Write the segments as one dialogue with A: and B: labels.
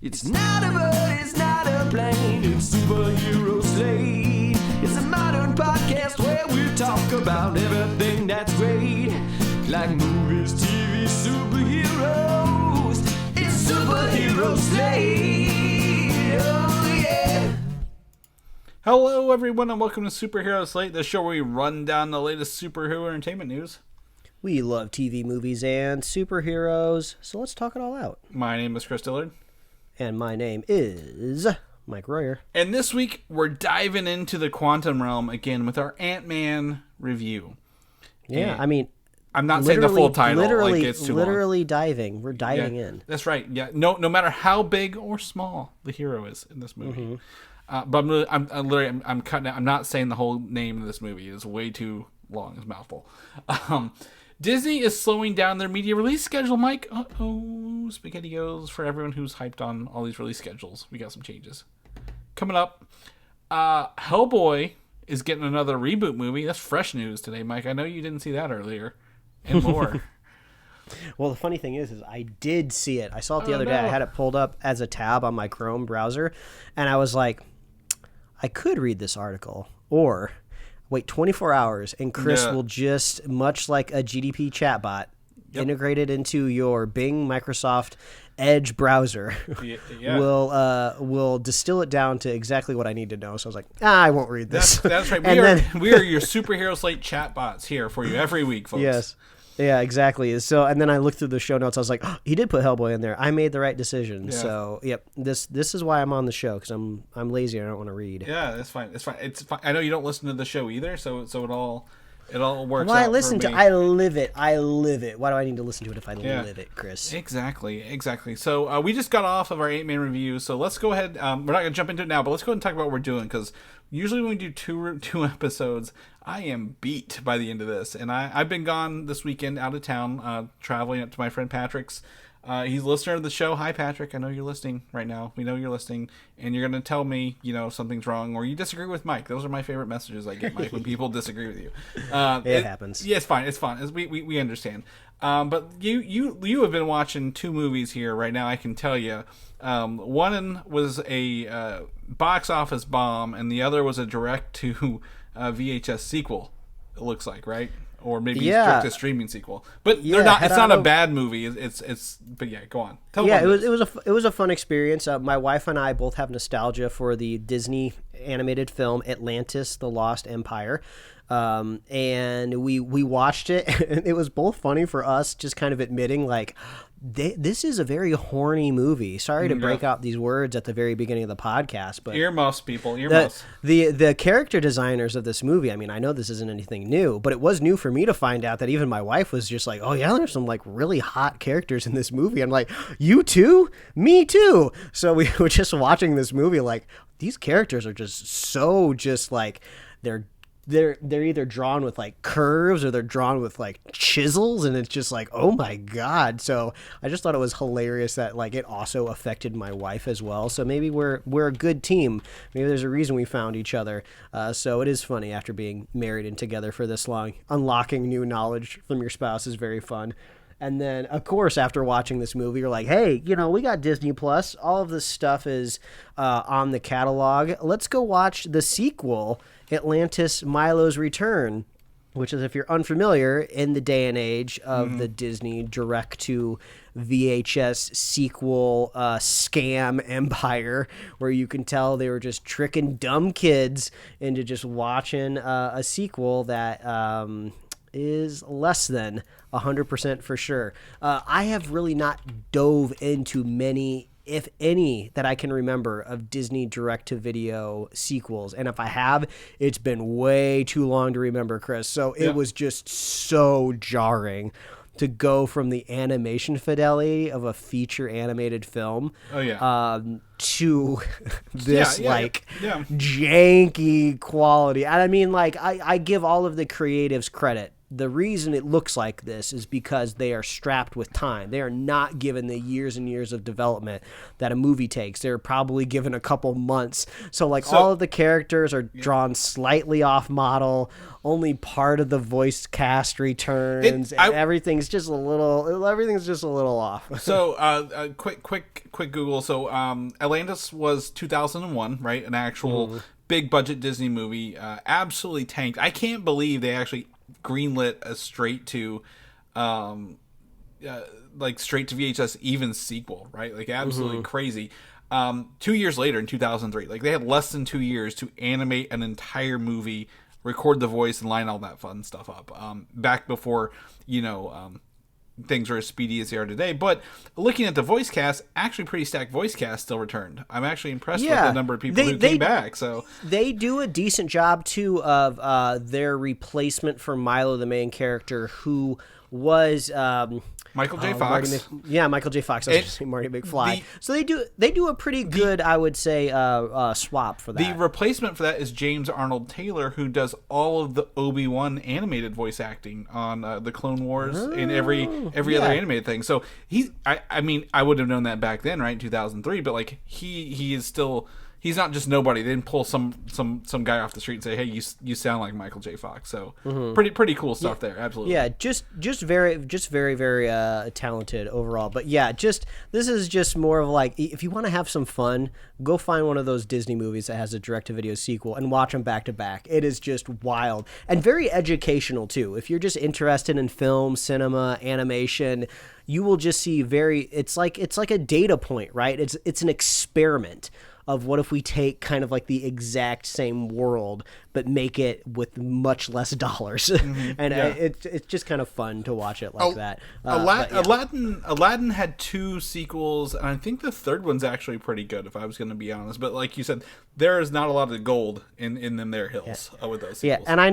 A: It's not a bird, it's not a plane, it's Superhero Slate. It's a modern podcast where we talk about everything that's great, like movies, TV, superheroes. It's Superhero Slate, oh yeah.
B: Hello everyone and welcome to Superhero Slate, the show where we run down the latest superhero entertainment news.
C: We love TV, movies, and superheroes, so let's talk it all out.
B: My name is Chris Dillard.
C: And my name is Mike Royer.
B: And this week, we're diving into the quantum realm again with our Ant-Man review.
C: Yeah,
B: and
C: I mean...
B: I'm not saying the full title,
C: literally,
B: like it's too
C: literally
B: long.
C: diving. We're diving in.
B: That's right, yeah. No matter how big or small the hero is in this movie. Mm-hmm. But I'm cutting out. I'm not saying the whole name of this movie. It's way too long. It's a mouthful. Disney is slowing down their media release schedule, Mike. Uh-oh, SpaghettiOs for everyone who's hyped on all these release schedules. We got some changes. Coming up, Hellboy is getting another reboot movie. That's fresh news today, Mike. I know you didn't see that earlier. And more.
C: Well, the funny thing is I did see it. I saw it the other day. I had it pulled up as a tab on my Chrome browser, and I was like, I could read this article, or... wait 24 hours, and Chris will just, much like a GDP chatbot, integrate it into your Bing, Microsoft Edge browser. Will distill it down to exactly what I need to know. So I was like, I won't read this.
B: That's right. We are your Superhero Slate chatbots here for you every week, folks.
C: Yes. Yeah, exactly. So, and then I looked through the show notes. I was like, oh, he did put Hellboy in there. I made the right decision. Yeah. So, yep. This is why I'm on the show, because I'm lazy. I don't want to read.
B: Yeah, that's fine. It's fine. It's fine. I know you don't listen to the show either, so it all works.
C: Well,
B: out
C: I listen
B: for
C: to.
B: me.
C: I live it. Why do I need to listen to it if I live it, Chris?
B: Exactly. So we just got off of our Ant-Man review, so let's go ahead. We're not going to jump into it now, but let's go ahead and talk about what we're doing, because usually when we do two episodes, I am beat by the end of this. And I've been gone this weekend out of town, traveling up to my friend Patrick's. He's a listener of the show. Hi, Patrick. I know you're listening right now. We know you're listening. And you're going to tell me, something's wrong, or you disagree with Mike. Those are my favorite messages I get, Mike, when people disagree with you.
C: It happens.
B: Yeah, it's fine. We understand. But you have been watching two movies here right now, I can tell you. One was a box office bomb, and the other was a direct-to VHS sequel, it looks like, right? Or maybe direct to streaming sequel. But they're not. It's not a bad movie. It's. But yeah, go on.
C: It was a fun experience. My wife and I both have nostalgia for the Disney animated film Atlantis: The Lost Empire. And we watched it, and it was both funny for us, just kind of admitting like this is a very horny movie. Sorry to break out these words at the very beginning of the podcast, but
B: earmuffs, people, earmuffs.
C: The character designers of this movie, I mean, I know this isn't anything new, but it was new for me to find out that even my wife was just like, oh yeah, there's some like really hot characters in this movie. I'm like, you too? Me too. So we were just watching this movie like, these characters are just so just like, they're either drawn with like curves or they're drawn with like chisels, and it's just like, oh my god. So I just thought it was hilarious that like it also affected my wife as well. So maybe we're a good team. Maybe there's a reason we found each other. So it is funny after being married and together for this long. Unlocking new knowledge from your spouse is very fun. And then, of course, after watching this movie, you're like, hey, we got Disney Plus. All of this stuff is on the catalog. Let's go watch the sequel, Atlantis: Milo's Return, which is, if you're unfamiliar, in the day and age of the Disney direct-to-VHS sequel scam empire, where you can tell they were just tricking dumb kids into just watching a sequel that... is less than 100% for sure. I have really not dove into many, if any, that I can remember of Disney direct-to-video sequels. And if I have, it's been way too long to remember, Chris. So it was just so jarring to go from the animation fidelity of a feature animated film to this janky quality. And I mean, like, I give all of the creatives credit the reason it looks like this is because they are strapped with time. They are not given the years and years of development that a movie takes. They're probably given a couple months. So all of the characters are drawn slightly off model. Only part of the voice cast returns. Everything's just a little off.
B: So quick Google. So Atlantis was 2001, right? An actual big budget Disney movie. Absolutely tanked. I can't believe they actually greenlit a straight to VHS even sequel, right? Like absolutely crazy. 2 years later in 2003, like they had less than 2 years to animate an entire movie, record the voice, and line all that fun stuff up. Back before things are as speedy as they are today. But looking at the voice cast, actually pretty stacked voice cast still returned. I'm actually impressed with the number of people who came back. So
C: they do a decent job too of their replacement for Milo, the main character, who was
B: Michael J. Fox.
C: Michael J. Fox. I was just saying Marty McFly. So they do a pretty good, I would say, swap for that.
B: The replacement for that is James Arnold Taylor, who does all of the Obi-Wan animated voice acting on the Clone Wars and every other animated thing. So I mean, I would have known that back then, right, 2003. But like he is still. He's not just nobody. They didn't pull some guy off the street and say, "Hey, you sound like Michael J. Fox." So pretty cool stuff there. Absolutely.
C: Yeah, just very very talented overall. But yeah, this is just more of like, if you want to have some fun, go find one of those Disney movies that has a direct-to-video sequel and watch them back to back. It is just wild and very educational too. If you're just interested in film, cinema, animation, you will just see it's like a data point, right? It's an experiment of what if we take kind of like the exact same world but make it with much less dollars. And it's just kind of fun to watch it like that.
B: Aladdin had 2 sequels, and I think the third one's actually pretty good, if I was going to be honest. But like you said, there is not a lot of gold in them there hills with those sequels.
C: Yeah, and I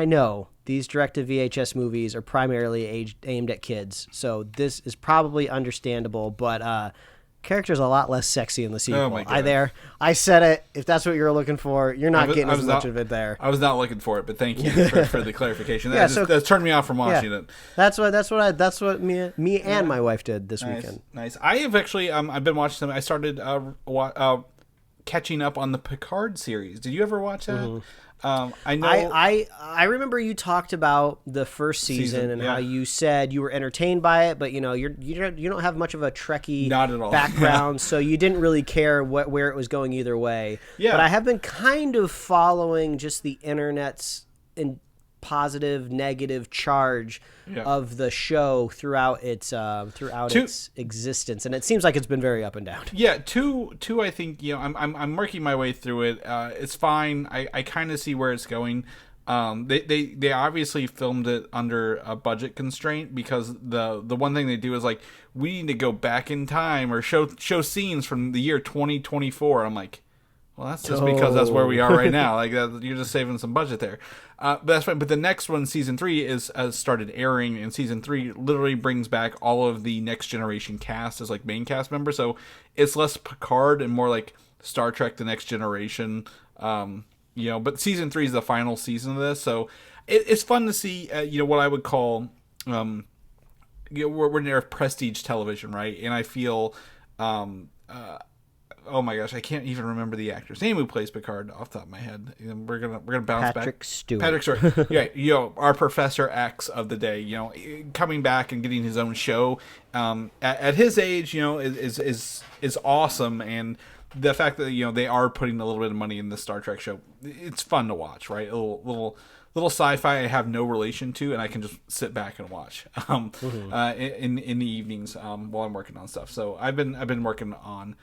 C: know these direct-to-VHS movies are primarily aimed at kids, so this is probably understandable, but character's a lot less sexy in the sequel.
B: Oh my God.
C: I said it. If that's what you're looking for, you're not getting as much of it there.
B: I was not looking for it, but thank you for the clarification. That's turned me off from watching it.
C: That's what me and my wife did this weekend.
B: Nice. I have actually I've been watching them. I started catching up on the Picard series. Did you ever watch that? I know.
C: I remember you talked about the first season and how you said you were entertained by it, but you don't have much of a Trekkie background, so you didn't really care where it was going either way. Yeah. But I have been kind of following just the internet's positive, negative charge of the show throughout its existence, and it seems like it's been very up and down.
B: Yeah, two. I think I'm working my way through it. It's fine. I kind of see where it's going. They obviously filmed it under a budget constraint, because the one thing they do is like, we need to go back in time or show scenes from the year 2024. I'm like, well, that's just because that's where we are right now. Like, you're just saving some budget there. But that's fine. But the next one, season 3, has started airing, and season 3 literally brings back all of the Next Generation cast as like main cast members. So it's less Picard and more like Star Trek: The Next Generation. But season 3 is the final season of this, so it's fun to see. What I would call, we're near prestige television, right? And I feel. Oh my gosh, I can't even remember the actor's name who plays Picard off the top of my head. We're gonna bounce
C: Patrick
B: back.
C: Stewart.
B: Patrick Stewart. Yeah, our Professor X of the day. Coming back and getting his own show at his age, is awesome. And the fact that they are putting a little bit of money in the Star Trek show, it's fun to watch, right? A little sci-fi I have no relation to, and I can just sit back and watch in the evenings while I'm working on stuff. So I've been working on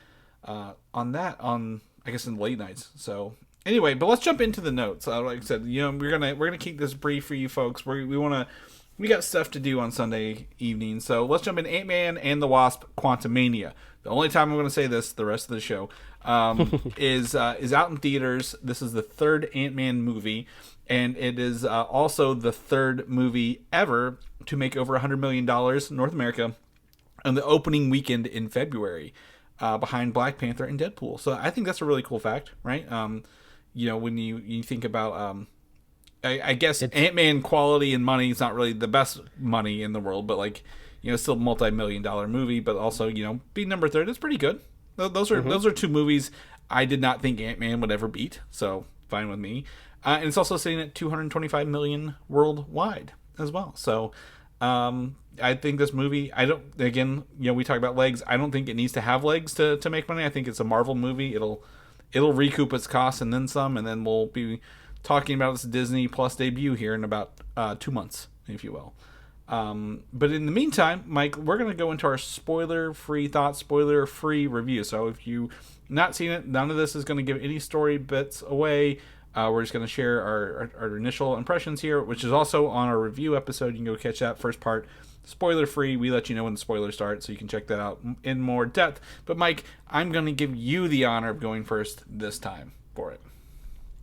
B: that I guess in the late nights. So anyway, but let's jump into the notes. Like I said, we're gonna keep this brief for you folks. We got stuff to do on Sunday evening. So let's jump in. Ant-Man and the Wasp: Quantumania. The only time I'm going to say this the rest of the show is out in theaters. This is the third Ant-Man movie, and it is also the third movie ever to make over $100 million in North America on the opening weekend in February. Behind Black Panther and Deadpool. So I think that's a really cool fact, right? When you think about I guess Ant-Man quality and money is not really the best money in the world, but like, still multi-million-dollar movie, but also, being number third is pretty good. Those are two movies I did not think Ant-Man would ever beat, so fine with me. And it's also sitting at 225 million worldwide as well. So I think this movie, we talk about legs. I don't think it needs to have legs to make money. I think it's a Marvel movie. It'll recoup its costs and then some, and then we'll be talking about its Disney Plus debut here in about 2 months, if you will. But in the meantime, Mike, we're going to go into our spoiler-free thoughts, spoiler-free review. So if you've not seen it, none of this is going to give any story bits away. We're just going to share our initial impressions here, which is also on our review episode. You can go catch that first part, spoiler-free. We let you know when the spoilers start, so you can check that out in more depth. But Mike, I'm going to give you the honor of going first this time for it.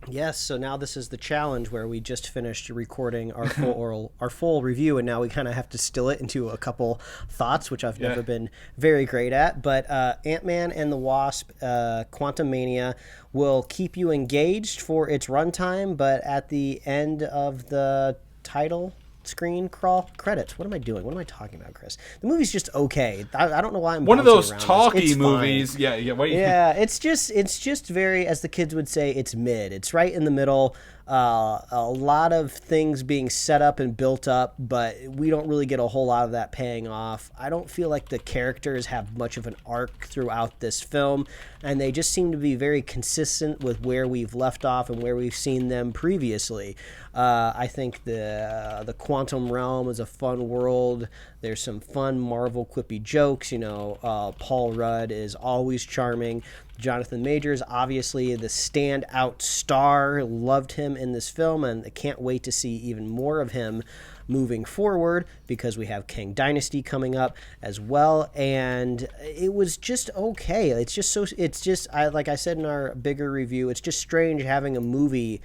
C: Yes, so now this is the challenge where we just finished recording our full review, and now we kind of have to distill it into a couple thoughts, which I've never been very great at. But Ant-Man and the Wasp, Quantumania, will keep you engaged for its runtime, but at the end of the title screen crawl credits. What am I doing? What am I talking about, Chris? The movie's just okay. I don't know why I'm
B: one of those
C: around
B: talky
C: this.
B: movies.
C: Fine.
B: Yeah.
C: It's just very, as the kids would say, it's mid. It's right in the middle. A lot of things being set up and built up, but we don't really get a whole lot of that paying off. I don't feel like the characters have much of an arc throughout this film, and they just seem to be very consistent with where we've left off and where we've seen them previously. I think the quantum realm is a fun world. There's some fun Marvel quippy jokes. Paul Rudd is always charming. Jonathan Majors, obviously the standout star. Loved him in this film, and I can't wait to see even more of him moving forward, because we have Kang Dynasty coming up as well. And it was just okay. Like I said in our bigger review, it's just strange having a movie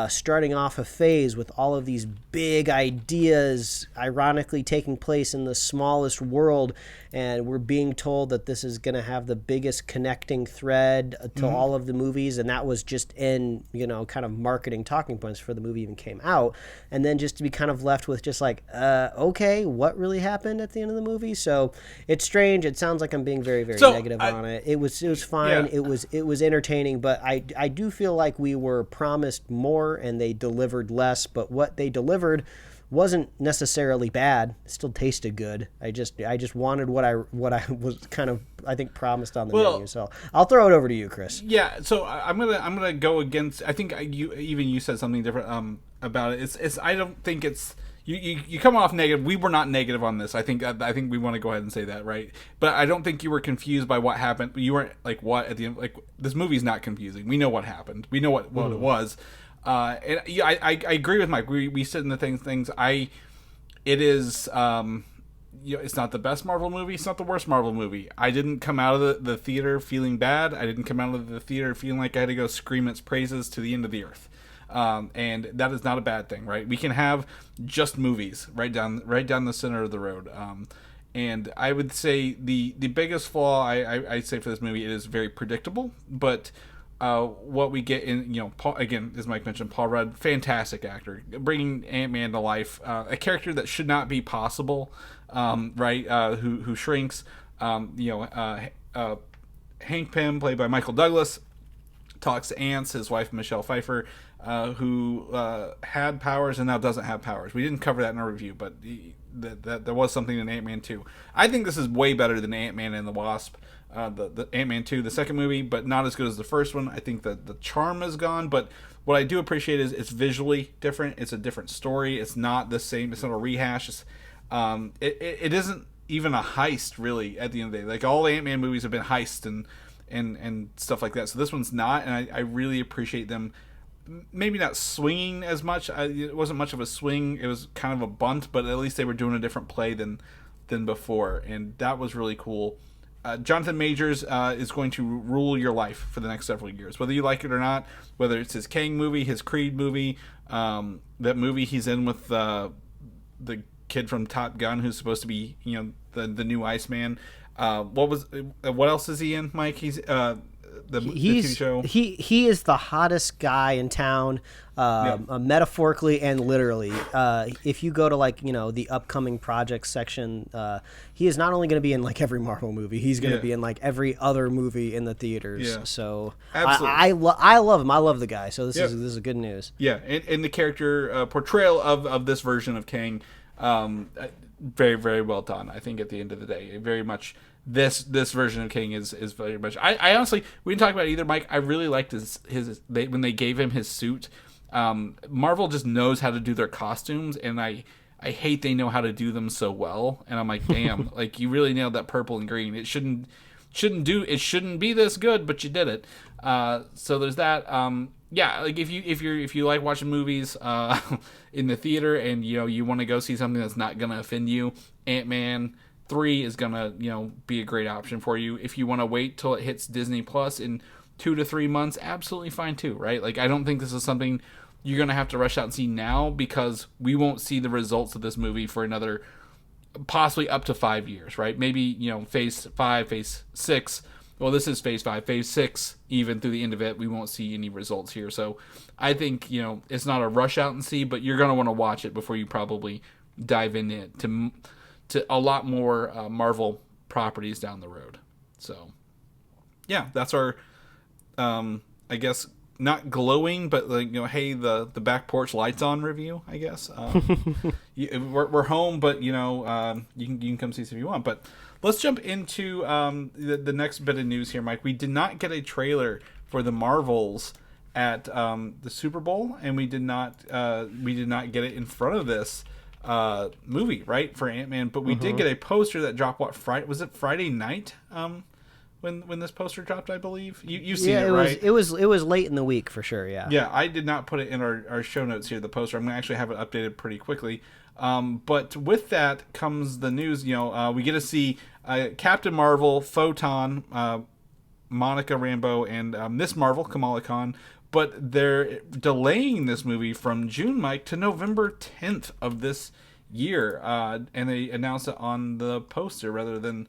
C: starting off a phase with all of these big ideas ironically taking place in the smallest world, and we're being told that this is going to have the biggest connecting thread to all of the movies, and that was just in kind of marketing talking points before the movie even came out. And then just to be kind of left with just like okay, what really happened at the end of the movie? So it's strange. It sounds like I'm being very, very negative on it. It was fine. Yeah. It was entertaining, but I do feel like we were promised more and they delivered less, but what they delivered wasn't necessarily bad. It still tasted good. I just wanted what I was kind of, I think, promised on the menu. So I'll throw it over to you, Chris.
B: Yeah. So I'm gonna go against. I think you said something different about it. It's I don't think it's. You come off negative. We were not negative on this. I think we want to go ahead and say that, right? But I don't think you were confused by what happened. You weren't like, what at the end? Like, this movie's not confusing. We know what happened. We know what it was. And I agree with Mike. We sit in the things. It is it's not the best Marvel movie. It's not the worst Marvel movie. I didn't come out of the theater feeling bad. I didn't come out of the theater feeling like I had to go scream its praises to the end of the earth. And that is not a bad thing, right? We can have just movies right down the center of the road. And I would say the biggest flaw I'd say for this movie, it is very predictable, but what we get in, Paul, again, as Mike mentioned, Paul Rudd, fantastic actor, bringing Ant-Man to life, a character that should not be possible, right? Who shrinks, Hank Pym, played by Michael Douglas, talks to ants, his wife Michelle Pfeiffer, who had powers and now doesn't have powers. We didn't cover that in our review, but that there was something in Ant-Man 2. I think this is way better than Ant-Man and the Wasp. The Ant-Man 2, the second movie, but not as good as the first one. I think that the charm is gone, but what I do appreciate is it's visually different. It's a different story. It's not the same. It's not a rehash. It isn't even a heist, really, at the end of the day. Like, all the Ant-Man movies have been heists and stuff like that. So this one's not, and I really appreciate them maybe not swinging as much. It wasn't much of a swing. It was kind of a bunt, but at least they were doing a different play than before, and that was really cool. Jonathan Majors is going to rule your life for the next several years, whether you like it or not. Whether it's his Kang movie, his Creed movie, that movie he's in with the kid from Top Gun, who's supposed to be the new Iceman. What else is he in, Mike? He's the TV show.
C: He is the hottest guy in town, metaphorically and literally. If you go to the upcoming projects section, he is not only going to be in every Marvel movie, he's going to be in every other movie in the theaters.
B: Yeah.
C: So
B: absolutely,
C: I love him. I love the guy. So this is good news.
B: Yeah, and the character portrayal of this version of Kang, very, very well done. I think at the end of the day, very much. This version of King is very much. I honestly, we didn't talk about it either, Mike. I really liked when they gave him his suit. Marvel just knows how to do their costumes, and I hate they know how to do them so well. And I'm like, damn, you really nailed that purple and green. It shouldn't be this good, but you did it. So there's that. If you like watching movies in the theater and you want to go see something that's not gonna offend you, Ant-Man 3 is gonna be a great option for you. If you want to wait till it hits Disney Plus in 2 to 3 months, absolutely fine too, right? I don't think this is something you're gonna have to rush out and see now, because we won't see the results of this movie for another possibly up to 5 years, right? Maybe phase 5, phase 6. Well, this is phase 5, phase 6. Even through the end of it, we won't see any results here. So I think it's not a rush out and see, but you're gonna want to watch it before you probably dive in it to a lot more Marvel properties down the road. So, yeah, that's our, I guess, not glowing, but hey, the back porch lights on review, I guess. We're home, but you can come see us if you want. But let's jump into the next bit of news here, Mike. We did not get a trailer for the Marvels at the Super Bowl, and we did not get it in front of this movie, right, for Ant-Man, but we did get a poster that dropped Friday night when this poster dropped, I believe. You've seen it, right?
C: It was late in the week for sure. Yeah,
B: I did not put it in our show notes here, the poster. I'm gonna actually have it updated pretty quickly, but with that comes the news. We get to see Captain Marvel, Photon, Monica Rambeau, and Miss Marvel, Kamala Khan. But they're delaying this movie from June, Mike, to November 10th of this year. And they announced it on the poster rather than,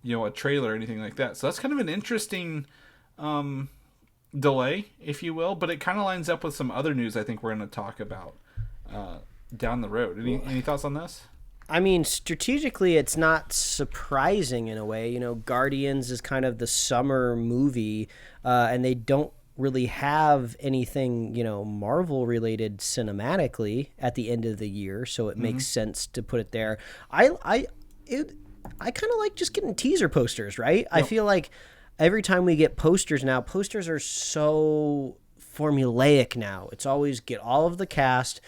B: a trailer or anything like that. So that's kind of an interesting delay, if you will. But it kind of lines up with some other news I think we're going to talk about down the road. Any thoughts on this?
C: I mean, strategically, it's not surprising in a way. Guardians is kind of the summer movie, and they don't really have anything Marvel related cinematically at the end of the year, so it makes sense to put it there. I kind of like just getting teaser posters, right? Yep. I feel like every time we get posters now, posters are so formulaic now. It's always get all of the cast,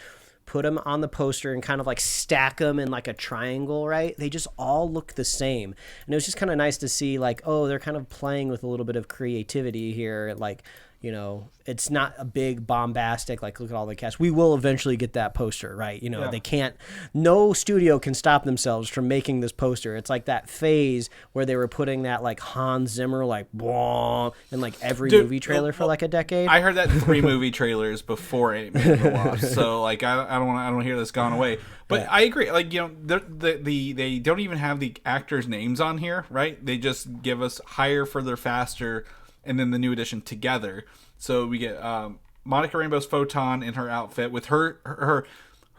C: put them on the poster, and kind of stack them in a triangle, right? They just all look the same. And it was just kind of nice to see they're kind of playing with a little bit of creativity here. It's not a big bombastic, look at all the cast. We will eventually get that poster, right? They can't, no studio can stop themselves from making this poster. It's like that phase where they were putting that Hans Zimmer, blah, in every movie trailer for a decade.
B: I heard that in 3 movie trailers before Ant-Man and the Wasp. So I don't want to hear this gone away. But I agree. They don't even have the actors' names on here, right? They just give us higher, further, faster, and then the new edition together. So we get Monica Rambeau's Photon in her outfit with her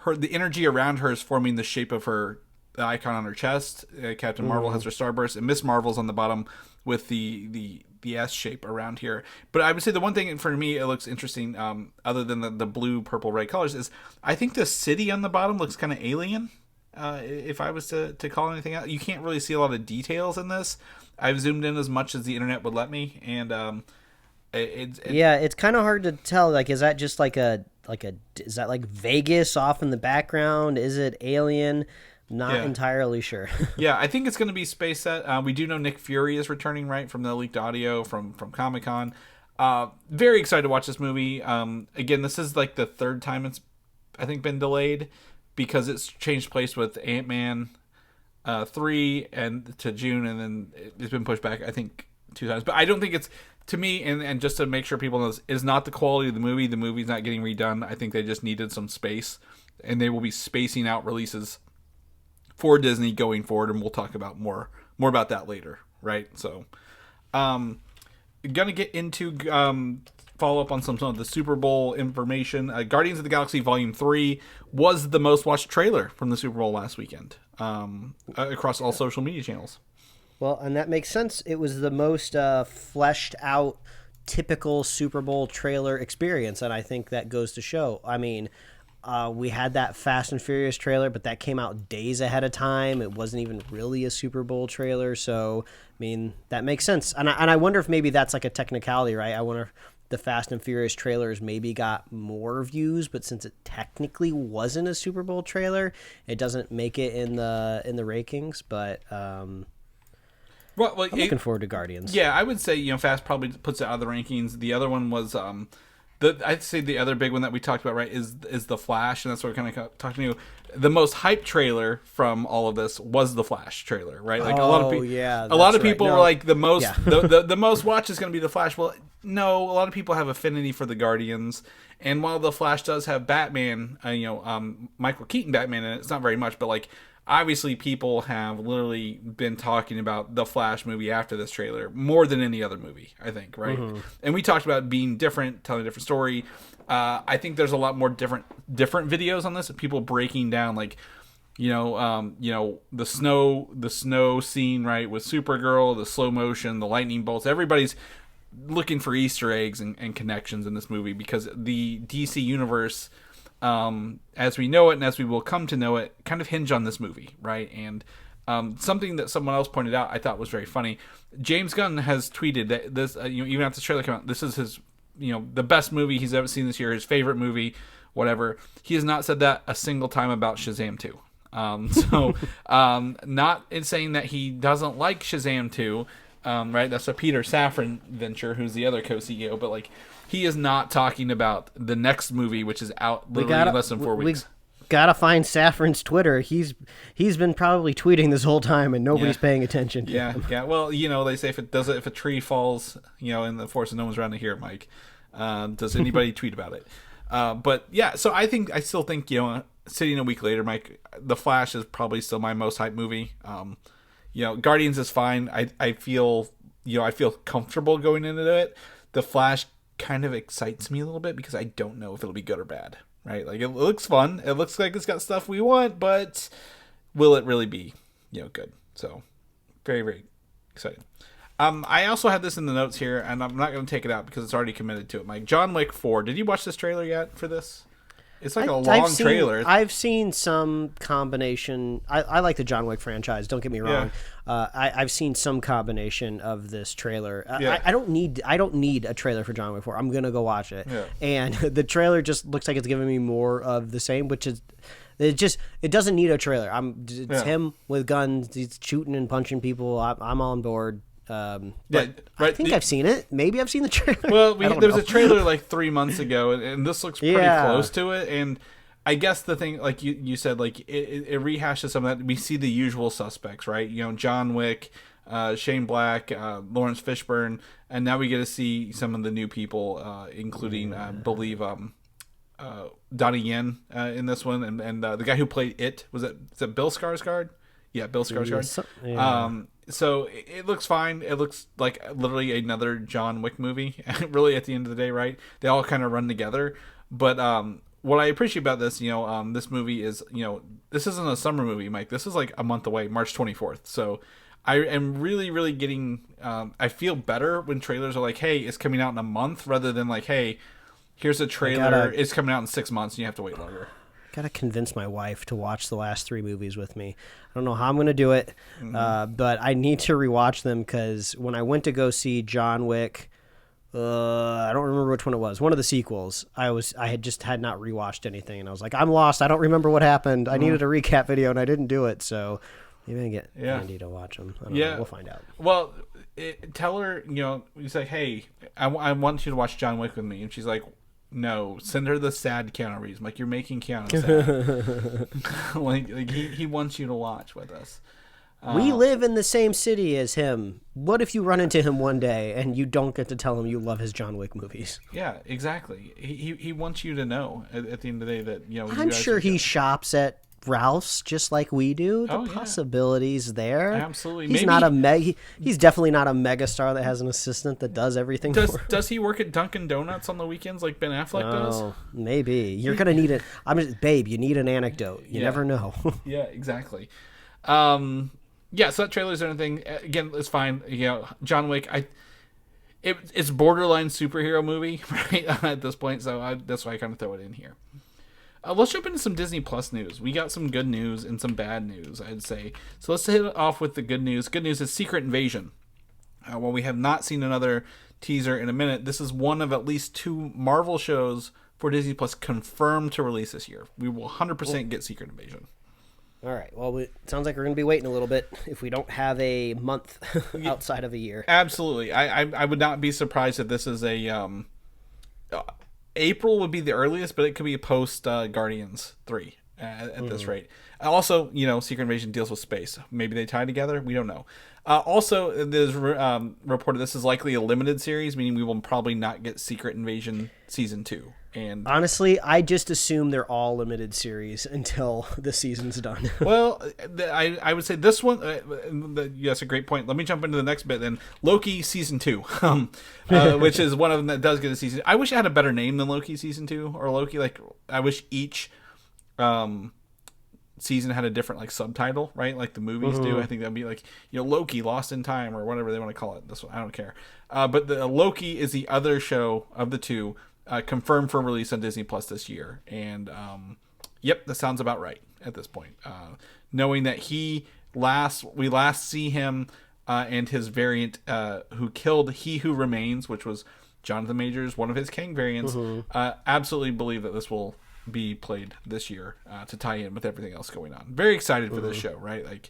B: the energy around her is forming the shape of the icon on her chest. Captain Marvel has her starburst, and Miss Marvel's on the bottom with the S shape around here. But I would say the one thing for me it looks interesting, other than the blue, purple, red colors, is I think the city on the bottom looks kind of alien. If I was to call anything out, you can't really see a lot of details in this. I've zoomed in as much as the internet would let me, and
C: it's kind of hard to tell. Is that just is that Vegas off in the background? Is it alien? Not entirely sure.
B: Yeah, I think it's going to be space set. We do know Nick Fury is returning, right, from the leaked audio from Comic-Con. Very excited to watch this movie. Again, this is the 3rd time it's, I think, been delayed because it's changed place with Ant-Man 3 and to June, and then it's been pushed back, I think, 2 times. But I don't think it's, to me, and just to make sure people know this, is not the quality of the movie. The movie's not getting redone. I think they just needed some space, and they will be spacing out releases for Disney going forward, and we'll talk about more about that later, right? So, gonna get into follow up on some of the Super Bowl information. Guardians of the Galaxy Volume 3 was the most watched trailer from the Super Bowl last weekend across all social media channels.
C: Well, and that makes sense. It was the most fleshed out, typical Super Bowl trailer experience, and I think that goes to show. I mean, we had that Fast and Furious trailer, but that came out days ahead of time. It wasn't even really a Super Bowl trailer, so I mean that makes sense. And I wonder if maybe that's like a technicality, right? I wonder if the Fast and Furious trailers maybe got more views, but since it technically wasn't a Super Bowl trailer, it doesn't make it in the rankings. But
B: Well,
C: I'm looking forward to Guardians.
B: Yeah, I would say Fast probably puts it out of the rankings. The other one was I'd say the other big one that we talked about, right, is the Flash, and that's what we're kind of talking to you. The most hyped trailer from all of this was the Flash trailer, right? Like a lot of people were like the most the most watch is going to be the Flash. Well, no, a lot of people have affinity for the Guardians, and while the Flash does have Batman, Michael Keaton Batman in it, it's not very much, but like. Obviously, people have literally been talking about the Flash movie after this trailer more than any other movie, I think, right? Mm-hmm. And we talked about being different, telling a different story. I think there's a lot more different videos on this of people breaking down, like, the snow scene, right, with Supergirl, the slow motion, the lightning bolts. Everybody's looking for Easter eggs and connections in this movie because the DC universe, as we know it and as we will come to know it, kind of hinge on this movie, right? And something that someone else pointed out I thought was very funny. James Gunn has tweeted that this, even after the trailer came out, this is his, the best movie he's ever seen this year, his favorite movie, whatever. He has not said that a single time about Shazam 2. Not in saying that he doesn't like Shazam 2, right? That's a Peter Safran venture, who's the other co-CEO, but like, he is not talking about the next movie, which is out literally in less than 4 weeks.
C: We gotta find Safran's Twitter. He's been probably tweeting this whole time, and nobody's paying attention to him. Yeah. Well,
B: they say if a tree falls, in the forest and no one's around to hear it, Mike. Does anybody tweet about it? But yeah, so I still think sitting a week later, Mike, The Flash is probably still my most hyped movie. Guardians is fine. I feel comfortable going into it. The Flash kind of excites me a little bit because I don't know if it'll be good or bad, right? Like, it looks fun, it looks like it's got stuff we want, but will it really be good? So very, very excited. I also had this in the notes here, and I'm not going to take it out because it's already committed to it, Mike. John Wick 4, did you watch this trailer yet for this? It's like a long trailer.
C: I've seen some combination. I like the John Wick franchise. Don't get me wrong. Yeah. I've seen some combination of this trailer. I don't need a trailer for John Wick 4. I'm gonna go watch it. Yeah. And the trailer just looks like it's giving me more of the same, which is it doesn't need a trailer. It's him with guns. He's shooting and punching people. I'm on board. Right. I think I've seen it. Maybe I've seen the trailer.
B: Well, there was a trailer like 3 months ago, and this looks pretty close to it. And I guess the thing, like you said, like it rehashes some of that. We see the usual suspects, right? John Wick, Shane Black, Lawrence Fishburne, and now we get to see some of the new people, including, I believe, Donnie Yen in this one, and the guy who played It. Is it Bill Skarsgård? Yeah, Bill Skarsgård. So it looks fine. It looks like literally another John Wick movie. Really, at the end of the day, right? They all kind of run together. But what I appreciate about this, this movie is, this isn't a summer movie, Mike. This is like a month away, March 24th. So I am really, really getting. I feel better when trailers are like, "Hey, it's coming out in a month," rather than like, "Hey, here's a trailer. It's coming out in 6 months, and you have to wait longer."
C: Gotta convince my wife to watch the last 3 movies with me. I don't know how I'm gonna do it, but I need to rewatch them because when I went to go see John Wick, I don't remember which one it was. One of the sequels. I had not rewatched anything, and I was like, I'm lost. I don't remember what happened. I needed a recap video, and I didn't do it. So maybe I can get Andy to watch them. I don't know. We'll find out.
B: Well, tell her, you say, hey, I want you to watch John Wick with me, and she's like, no, send her the sad Keanu Reeves. Like, you're making Keanu sad. like he wants you to watch with us.
C: We live in the same city as him. What if you run into him one day and you don't get to tell him you love his John Wick movies?
B: Yeah, exactly. He wants you to know at the end of the day that
C: I'm sure he shops at Ralphs just like we do. The possibilities there.
B: Absolutely.
C: He's not a he's definitely not a mega star that has an assistant that does everything.
B: Does he work at Dunkin' Donuts on the weekends like Ben Affleck does?
C: Maybe. You're gonna need it. Babe, you need an anecdote. You never know.
B: Yeah, exactly. So that trailer's anything. Again, it's fine. John Wick. It's borderline superhero movie, right, at this point. So that's why I kind of throw it in here. Let's jump into some Disney Plus news. We got some good news and some bad news, I'd say. So let's hit it off with the good news. Good news is Secret Invasion. While we have not seen another teaser in a minute, this is one of at least 2 Marvel shows for Disney Plus confirmed to release this year. We will 100% get Secret Invasion.
C: All right. Well, it sounds like we're going to be waiting a little bit if we don't have a month outside of a year.
B: Absolutely. I would not be surprised if this is a... April would be the earliest, but it could be a post Guardians 3 at this rate. Also, Secret Invasion deals with space. Maybe they tie together. We don't know. Also, there's reported this is likely a limited series, meaning we will probably not get Secret Invasion Season 2. And
C: honestly, I just assume they're all limited series until the season's done.
B: Well, I would say this one. That's a great point. Let me jump into the next bit then. Loki Season 2, which is one of them that does get a season. I wish it had a better name than Loki Season 2 or Loki. I wish each season had a different subtitle, right? Like the movies do. I think that'd be Loki Lost in Time or whatever they want to call it. This one I don't care. But the Loki is the other show of the 2. Confirmed for release on Disney Plus this year, and that sounds about right at this point. Knowing that we last see him and his variant who killed He Who Remains, which was Jonathan Majors, one of his Kang variants. Absolutely believe that this will be played this year to tie in with everything else going on. Very excited for this show, right?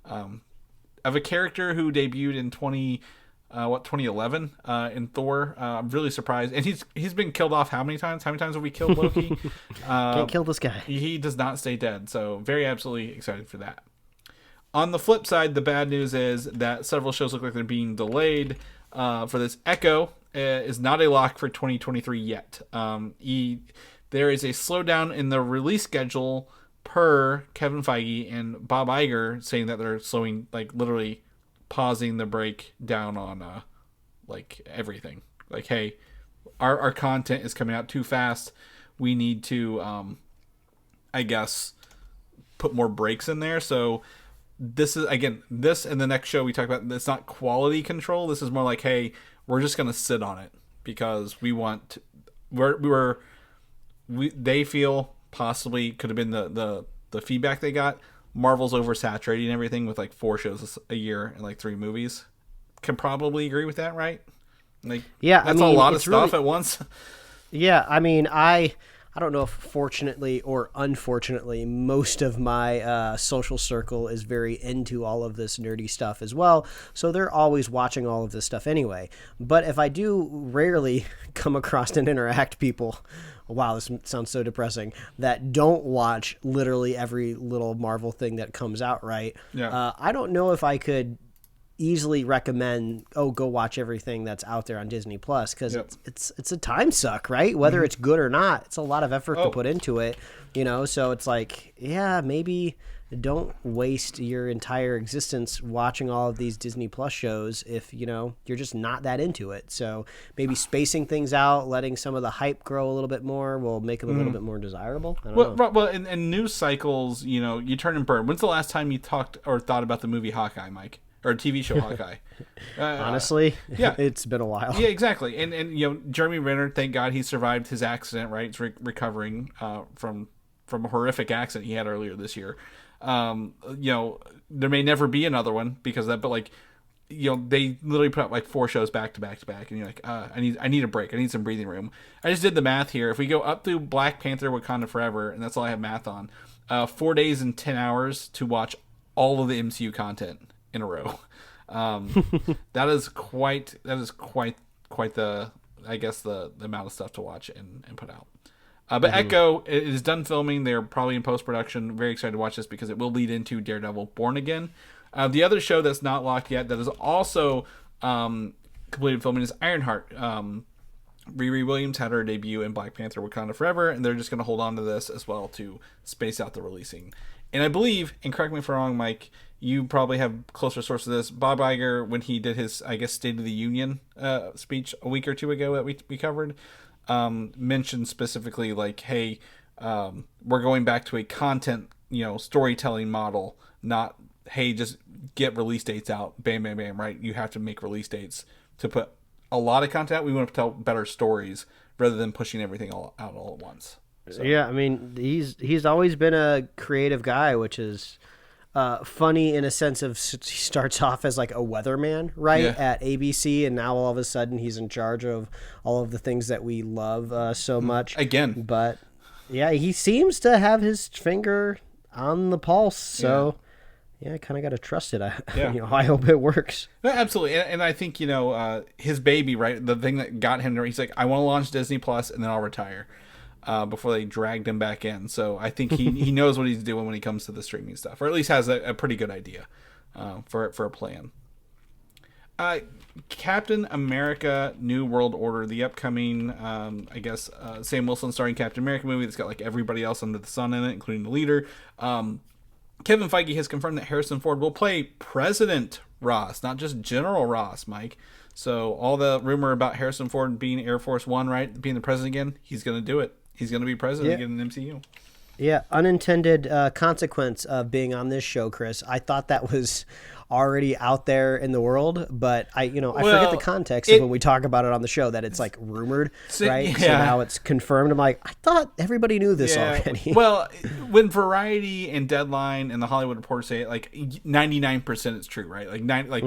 B: Of a character who debuted in 2011 in Thor. I'm really surprised, and he's been killed off how many times have we killed Loki?
C: Can't kill this guy.
B: He does not stay dead, so very absolutely excited for that. On the flip side, the bad news is that several shows look like they're being delayed for this. Echo is not a lock for 2023 yet. There is a slowdown in the release schedule per Kevin Feige and Bob Iger, saying that they're slowing, literally pausing the break down on everything. Hey, our content is coming out too fast. We need to I guess put more breaks in there. So this is, again, this and the next show we talk about, it's not quality control. This is more hey, we're just gonna sit on it because they feel possibly could have been the feedback they got. Marvel's oversaturating everything with 4 shows a year and 3 movies. Can probably agree with that, right? That's a lot of stuff at once.
C: Yeah, I don't know if fortunately or unfortunately, most of my social circle is very into all of this nerdy stuff as well. So they're always watching all of this stuff anyway. But if I do rarely come across and interact people, wow, this sounds so depressing, that don't watch literally every little Marvel thing that comes out, right?
B: Yeah.
C: I don't know if I could easily recommend, go watch everything that's out there on Disney Plus, because it's a time suck, right? Whether it's good or not, it's a lot of effort to put into it, so it's maybe don't waste your entire existence watching all of these Disney Plus shows if you're just not that into it. So maybe spacing things out, letting some of the hype grow a little bit more will make them a little bit more desirable. I don't know.
B: Well, in news cycles, you turn and burn. When's the last time you talked or thought about the movie Hawkeye, Mike? Or TV show Hawkeye?
C: Honestly, it's been a while.
B: Yeah, exactly. And Jeremy Renner, thank God he survived his accident, right? He's recovering from a horrific accident he had earlier this year. There may never be another one because of that, but they literally put out 4 shows back to back to back, and you're I need a break. I need some breathing room. I just did the math here. If we go up through Black Panther Wakanda Forever, and that's all I have math on, 4 days and 10 hours to watch all of the MCU content in a row. That is quite the, I guess, the amount of stuff to watch and put out. But Echo is done filming. They're probably in post-production. Very excited to watch this because it will lead into Daredevil Born Again. The other show that's not locked yet that is also completed filming is Ironheart. Riri Williams had her debut in Black Panther: Wakanda Forever, and they're just going to hold on to this as well to space out the releasing. And I believe, and correct me if I'm wrong, Mike, you probably have closer source to this. Bob Iger, when he did his, I guess, State of the Union speech a week or two ago that we covered, mentioned specifically like, hey, we're going back to a content, storytelling model, not, hey, just get release dates out, bam, bam, bam, right? You have to make release dates to put a lot of content out. We want to tell better stories rather than pushing everything all out all at once. So.
C: Yeah, I mean, he's always been a creative guy, which is funny in a sense of he starts off as like a weatherman, right, at ABC, and now all of a sudden he's in charge of all of the things that we love so much.
B: Again.
C: But, yeah, he seems to have his finger on the pulse, so... Yeah, I kind of got to trust it. I hope it works.
B: Absolutely. And I think, his baby, right, the thing that got him there, he's like, I want to launch Disney Plus and then I'll retire before they dragged him back in. So I think he knows what he's doing when he comes to the streaming stuff, or at least has a pretty good idea for a plan. Captain America New World Order, the upcoming, Sam Wilson starring Captain America movie that's got like everybody else under the sun in it, including the leader. Kevin Feige has confirmed that Harrison Ford will play President Ross, not just General Ross, Mike. So all the rumor about Harrison Ford being Air Force One, right, being the president again, he's going to do it. He's going to be president again in the MCU. Yeah,
C: unintended consequence of being on this show, Chris. I thought that was already out there in the world, but I forget the context of when we talk about it on the show that it's like rumored, right? Yeah. So now it's confirmed. I'm like, I thought everybody knew this already.
B: Well, when Variety and Deadline and the Hollywood Reporter say it, like 99% it's true, right? Like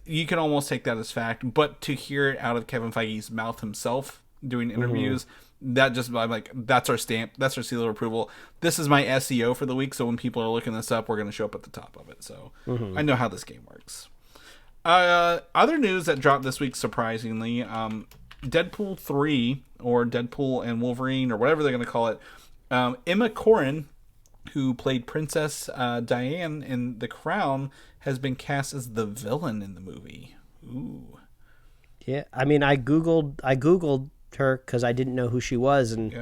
B: you can almost take that as fact, but to hear it out of Kevin Feige's mouth himself doing interviews. That just, I'm like, that's our stamp, that's our seal of approval. This is my SEO for the week, so when people are looking this up, we're going to show up at the top of it. So I know how this game works. Other news that dropped this week, surprisingly, Deadpool 3, or Deadpool and Wolverine, or whatever they're going to call it, Emma Corrin, who played Princess Diane in The Crown, has been cast as the villain in the movie. Ooh.
C: Yeah, I mean, I googled her because I didn't know who she was, and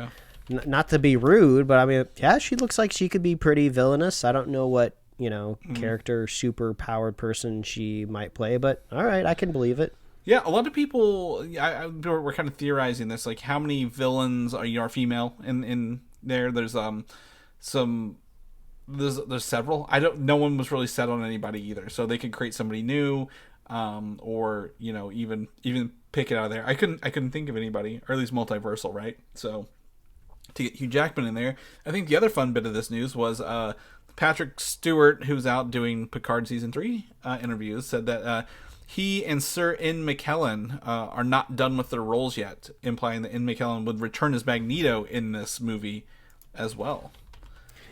C: not to be rude, but I mean, yeah, she looks like she could be pretty villainous. I don't know what character, super powered person she might play, but all right, I can believe it.
B: Yeah, a lot of people we're kind of theorizing this, like how many villains are female in there. There's there's several. No one was really set on anybody either, so they could create somebody new, or even pick it out of there. I couldn't think of anybody, or at least multiversal, right? So to get Hugh Jackman in there. I think the other fun bit of this news was Patrick Stewart, who's out doing Picard season 3 interviews, said that he and Sir Ian McKellen are not done with their roles yet, implying that Ian McKellen would return as Magneto in this movie as well.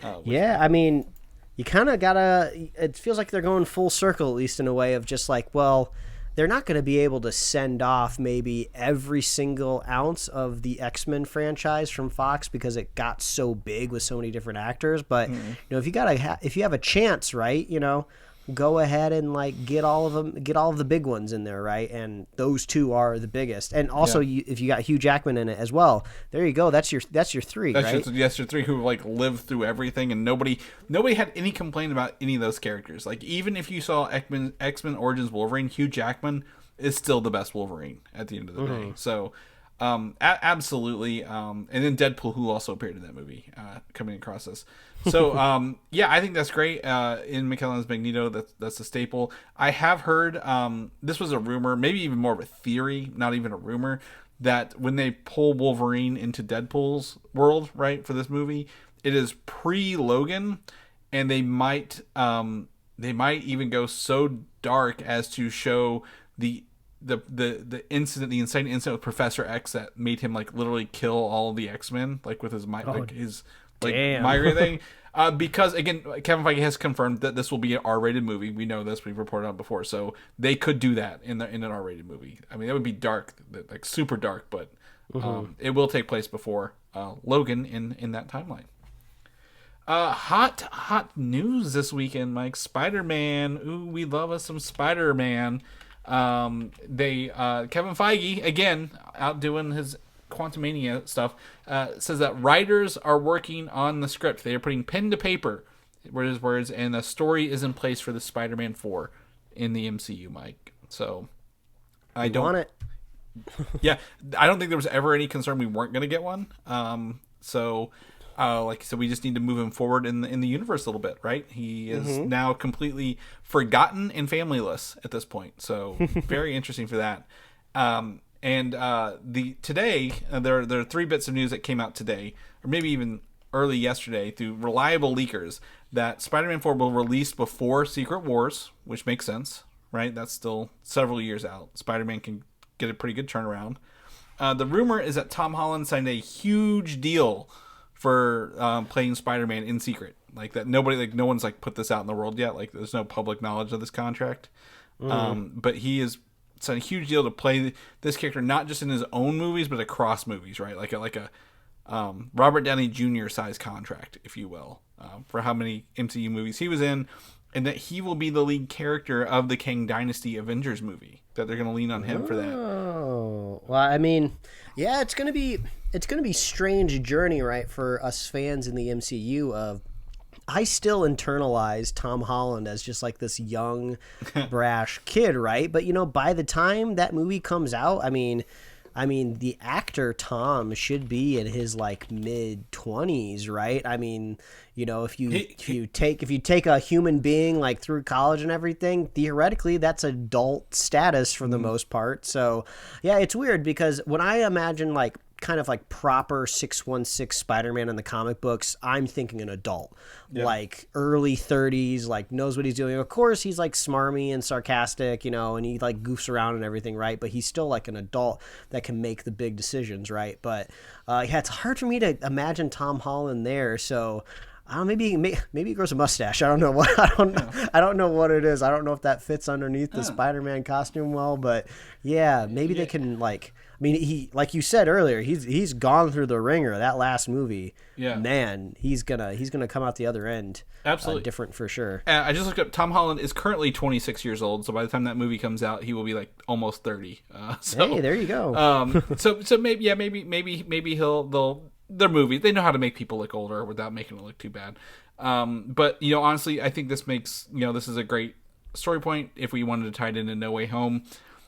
C: I mean, you kind of gotta, it feels like they're going full circle, at least in a way of just like, well, they're not going to be able to send off maybe every single ounce of the X-Men franchise from Fox because it got so big with so many different actors. But if you have a chance, right, go ahead and like get all of them, get all of the big ones in there, right? And those two are the biggest. And also, if you got Hugh Jackman in it as well, there you go. That's your three, right?
B: That's your three who like lived through everything, and nobody had any complaint about any of those characters. Like even if you saw X-Men Origins Wolverine, Hugh Jackman is still the best Wolverine at the end of the day. So. Absolutely. And then Deadpool, who also appeared in that movie, coming across this. So, I think that's great. In McKellen's Magneto, that's a staple. I have heard, this was a rumor, maybe even more of a theory, not even a rumor, that when they pull Wolverine into Deadpool's world, right, for this movie, it is pre-Logan, and they might even go so dark as to show the incident, the inciting incident with Professor X that made him like literally kill all the X-Men, like with his migraine thing. Because again, Kevin Feige has confirmed that this will be an R-rated movie. We know this; we've reported on before, so they could do that in an R-rated movie. I mean, that would be dark, like super dark, but it will take place before Logan in that timeline. Hot news this weekend, Mike. Spider-Man. Ooh, we love us some Spider-Man. Kevin Feige, again, outdoing his Quantumania stuff, says that writers are working on the script. They are putting pen to paper, words, and the story is in place for the Spider-Man 4 in the MCU, Mike. So I don't
C: want it.
B: Yeah, I don't think there was ever any concern we weren't going to get one. Like I said, we just need to move him forward in the universe a little bit, right? He is now completely forgotten and familyless at this point. So very interesting for that. Today there are 3 bits of news that came out today, or maybe even early yesterday, through reliable leakers, that Spider-Man 4 will release before Secret Wars, which makes sense, right? That's still several years out. Spider-Man can get a pretty good turnaround. The rumor is that Tom Holland signed a huge deal for playing Spider-Man in secret, like that. No one's like put this out in the world yet. Like there's no public knowledge of this contract. But he is signed a huge deal to play this character, not just in his own movies, but across movies, right? Like a Robert Downey Jr. size contract, if you will, for how many MCU movies he was in, and that he will be the lead character of the Kang Dynasty Avengers movie. That they're going to lean on him for that.
C: Oh, well, I mean, yeah, it's going to be strange journey, right, for us fans in the MCU. I still internalize Tom Holland as just like this young, brash kid, right? But by the time that movie comes out, I mean, the actor Tom should be in his like mid-20s, right? I mean, if you take a human being like through college and everything, theoretically that's adult status for the most part. So, yeah, it's weird because when I imagine like kind of like proper 616 Spider-Man in the comic books, I'm thinking an adult, like early 30s, like knows what he's doing. Of course, he's like smarmy and sarcastic, and he like goofs around and everything, right? But he's still like an adult that can make the big decisions, right? But yeah, it's hard for me to imagine Tom Holland there. So I don't know, maybe he grows a mustache. I don't know what I don't know what it is. I don't know if that fits underneath the Spider-Man costume well, but yeah, maybe they can like. I mean, he, like you said earlier, he's gone through the ringer. That last movie, man, he's gonna come out the other end
B: absolutely
C: different for sure.
B: I just looked up. Tom Holland is currently 26 years old, so by the time that movie comes out, he will be like almost 30.
C: Hey, there you go.
B: So maybe their movies, they know how to make people look older without making it look too bad. But honestly, I think this makes this is a great story point if we wanted to tie it into No Way Home.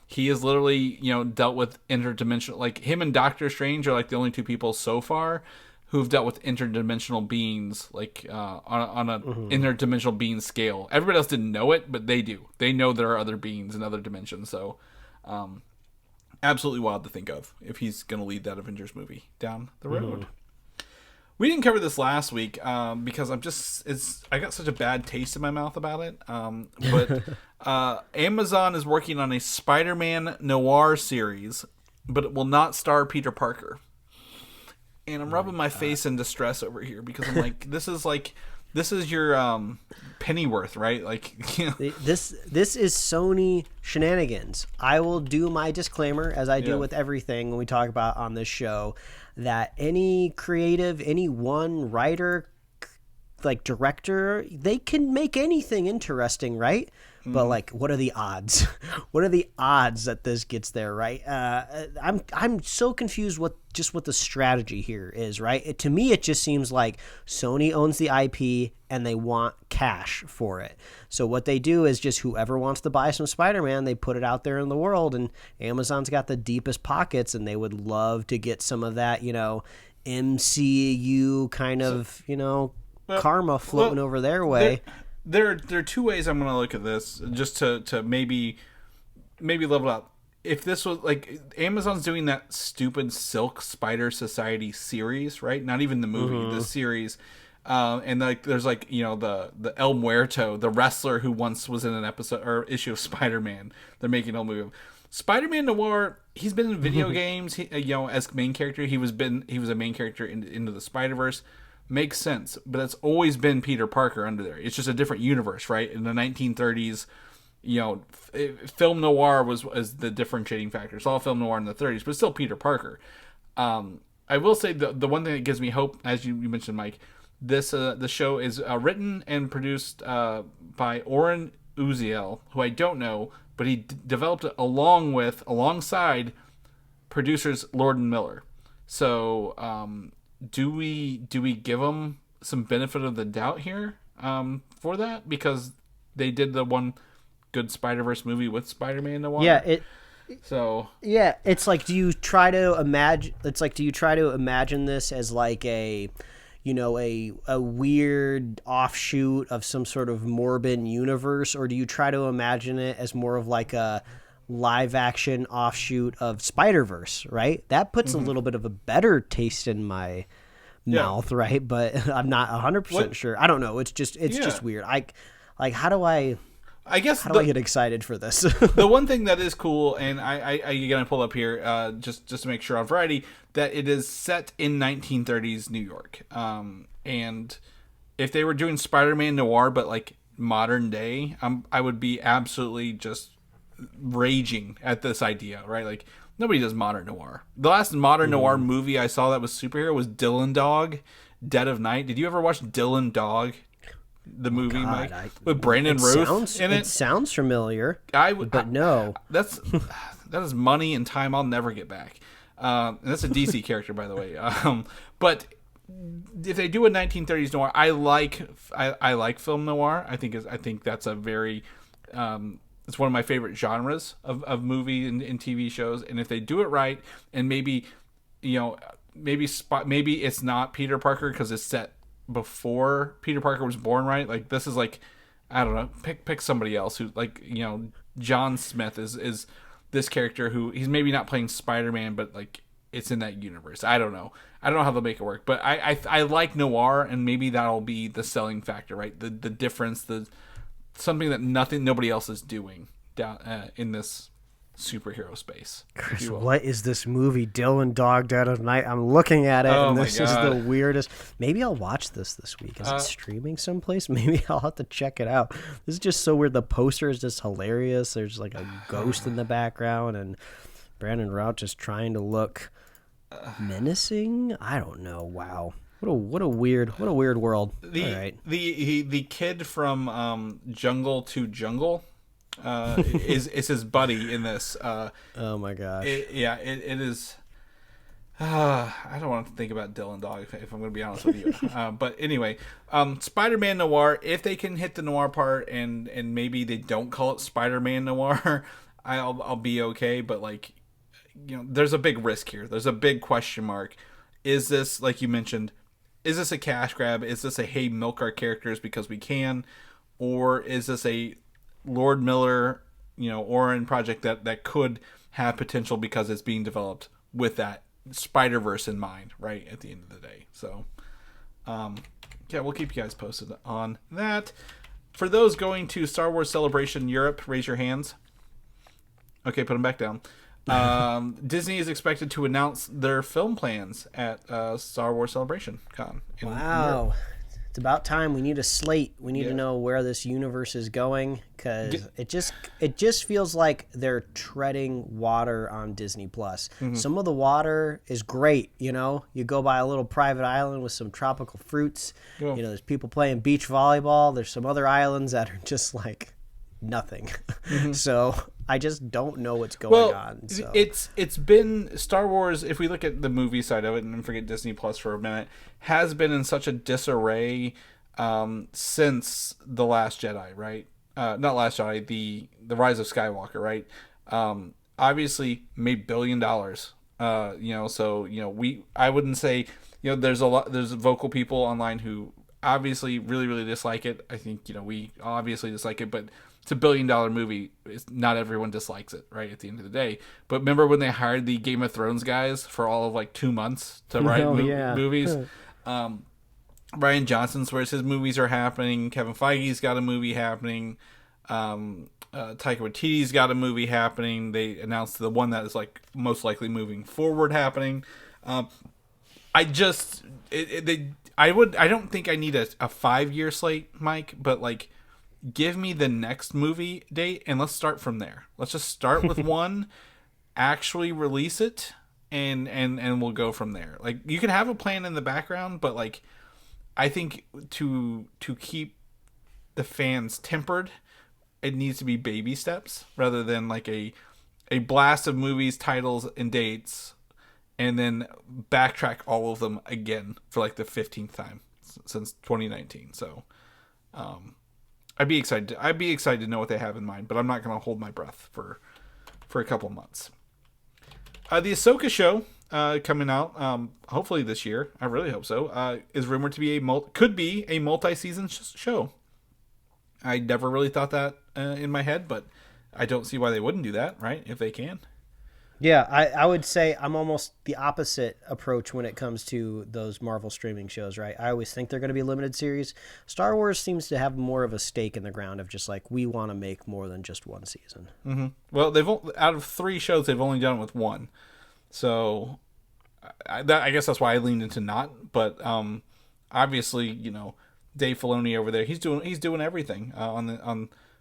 B: He has literally, dealt with interdimensional, like him and Doctor Strange are like the only 2 people so far who've dealt with interdimensional beings, like on a interdimensional being scale. Everybody else didn't know it, but they do. They know there are other beings in other dimensions. So, absolutely wild to think of if he's going to lead that Avengers movie down the road. We didn't cover this last week because I got such a bad taste in my mouth about it. But Amazon is working on a Spider-Man Noir series, but it will not star Peter Parker. And I'm rubbing my face in distress over here because I'm like, this is your Pennyworth, right? Like,
C: This is Sony shenanigans. I will do my disclaimer as I do with everything when we talk about on this show, that any creative, any one writer, like director, they can make anything interesting, right? But like, what are the odds? What are the odds that this gets there, right? I'm so confused what the strategy here is, right? To me, it just seems like Sony owns the IP and they want cash for it. So what they do is just whoever wants to buy some Spider-Man, they put it out there in the world, and Amazon's got the deepest pockets, and they would love to get some of that, MCU kind of, karma floating over their way.
B: There are 2 ways I'm going to look at this, just to maybe level out. If this was like Amazon's doing that stupid Silk Spider Society series, right? Not even the movie, the series. And like there's like the El Muerto, the wrestler who once was in an episode or issue of Spider-Man. They're making a movie of Spider-Man Noir. He's been in video games. As main character, he was a main character into the Spider-Verse. Makes sense, but it's always been Peter Parker under there. It's just a different universe, right? In the 1930s, film noir was the differentiating factor. It's all film noir in the 30s, but it's still Peter Parker. I will say the one thing that gives me hope, as you mentioned, Mike, the show is written and produced by Oren Uziel, who I don't know, but he developed it alongside producers Lord and Miller. So do we give them some benefit of the doubt here for that, because they did the one good Spider-Verse movie with Spider-Man Noir?
C: Yeah, it's like, do you try to imagine this as like a weird offshoot of some sort of morbid universe, or do you try to imagine it as more of like a live action offshoot of Spider-Verse, right? That puts a little bit of a better taste in my mouth, right? But I'm not 100% sure. I don't know. It's just weird. How do I get excited for this?
B: The one thing that is cool, and I gonna pull up here just to make sure on variety, that it is set in 1930s New York. And if they were doing Spider-Man Noir but like modern day, I would be absolutely just raging at this idea, right? Like, nobody does modern noir. The last modern noir movie I saw that was superhero was Dylan Dog, Dead of Night. Did you ever watch Dylan Dog? The movie, Mike, with Brandon Routh in it.
C: It sounds familiar. No.
B: That is money and time I'll never get back. And that's a DC character, by the way. But if they do a 1930s noir, I like film noir. I think that's a very it's one of my favorite genres of movie and TV shows. And if they do it right, and maybe it's not Peter Parker because it's set before Peter Parker was born, right? Like, this is like, I don't know, pick somebody else who, like, John Smith is this character who he's maybe not playing Spider-Man, but like it's in that universe. I don't know how they'll make it work, but I like noir, and maybe that'll be the selling factor, right? The difference, something that nobody else is doing down in this superhero space.
C: Chris, what is this movie, Dylan Dog, Dead of Night? I'm looking at it, and this is the weirdest. Maybe I'll watch this week. Is it streaming someplace? Maybe I'll have to check it out. This is just so weird. The poster is just hilarious. There's like a ghost in the background, and Brandon Routh just trying to look menacing. I don't know. Wow. What a weird world. All right.
B: The kid from Jungle to Jungle is his buddy in this.
C: Oh my gosh.
B: It is. I don't want to think about Dylan Dog if I'm going to be honest with you. But anyway, Spider-Man Noir. If they can hit the noir part and maybe they don't call it Spider-Man Noir, I'll be okay. But like, there's a big risk here. There's a big question mark. Is this, like you mentioned, is this a cash grab? Is this a, hey, milk our characters because we can? Or is this a Lord Miller, Oren project that could have potential because it's being developed with that Spider-Verse in mind, right, at the end of the day? So, we'll keep you guys posted on that. For those going to Star Wars Celebration Europe, raise your hands. Okay, put them back down. Disney is expected to announce their film plans at Star Wars Celebration Con.
C: Wow. It's about time. We need a slate. We need to know where this universe is going, because it just feels like they're treading water on Disney Plus. Some of the water is great. You go by a little private island with some tropical fruits. There's people playing beach volleyball. There's some other islands that are just like nothing. So I just don't know what's going on. So.
B: It's been Star Wars, if we look at the movie side of it and forget Disney Plus for a minute, has been in such a disarray since The Last Jedi, right? Not Last Jedi, the Rise of Skywalker, right? Obviously made $1 billion. I wouldn't say, there's vocal people online who obviously really, really dislike it. I think, we obviously dislike it, but it's $1 billion movie. Not everyone dislikes it, right, at the end of the day. But remember when they hired the Game of Thrones guys for all of like 2 months to write movies? Ryan Johnson swears his movies are happening. Kevin Feige's got a movie happening. Taika Waititi's got a movie happening. They announced the one that is like most likely moving forward happening. I don't think I need a 5-year slate, Mike, but like, give me the next movie date and let's start from there. Let's just start with one, actually release it, and we'll go from there. Like, you can have a plan in the background, but like, I think to keep the fans tempered, it needs to be baby steps rather than like a blast of movies, titles, and dates, and then backtrack all of them again for like the 15th time since 2019. So I'd be excited to know what they have in mind, but I'm not going to hold my breath for a couple of months. The Ahsoka show coming out hopefully this year, I really hope so, is rumored to be could be a multi-season show. I never really thought that in my head, but I don't see why they wouldn't do that, right? If they can.
C: Yeah, I would say I'm almost the opposite approach when it comes to those Marvel streaming shows, right? I always think they're going to be limited series. Star Wars seems to have more of a stake in the ground of just like, we want to make more than just one season.
B: Mm-hmm. Well, out of 3 shows, they've only done it with 1. So I guess that's why I leaned into not. But obviously, Dave Filoni over there, he's doing everything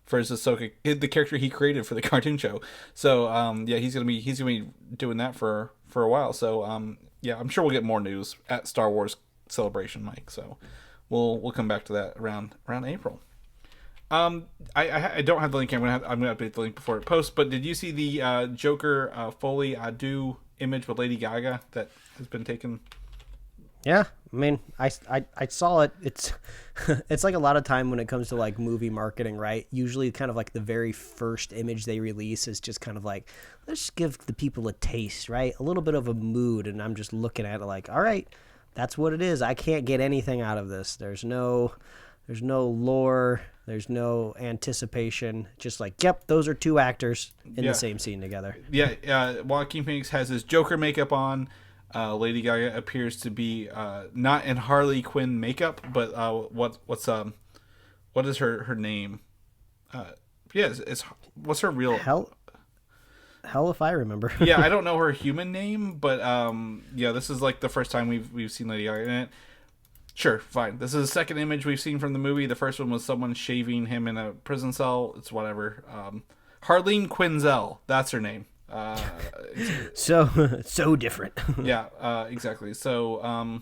B: for his Ahsoka, the character he created for the cartoon show. So he's gonna be doing that for a while. So I'm sure we'll get more news at Star Wars Celebration, Mike. So we'll come back to that around April. I don't have the link. I'm gonna update the link before it posts. But did you see the Joker Folie Deux image with Lady Gaga that has been taken?
C: Yeah, I mean, I saw it. It's it's like a lot of time when it comes to like movie marketing, right? Usually kind of like the very first image they release is just kind of like, let's give the people a taste, right? A little bit of a mood, and I'm just looking at it like, all right, that's what it is. I can't get anything out of this. There's no lore, there's no anticipation. Just like, yep, those are 2 actors in the same scene together.
B: Yeah, Joaquin Phoenix has his Joker makeup on. Lady Gaga appears to be not in Harley Quinn makeup, but what is her name? What's her real
C: hell if I remember.
B: Yeah, I don't know her human name, but this is like the first time we've seen Lady Gaga in it. Sure, fine. This is the second image we've seen from the movie. The first one was someone shaving him in a prison cell. It's whatever. Harleen Quinzel, that's her name.
C: So different.
B: Yeah, exactly. So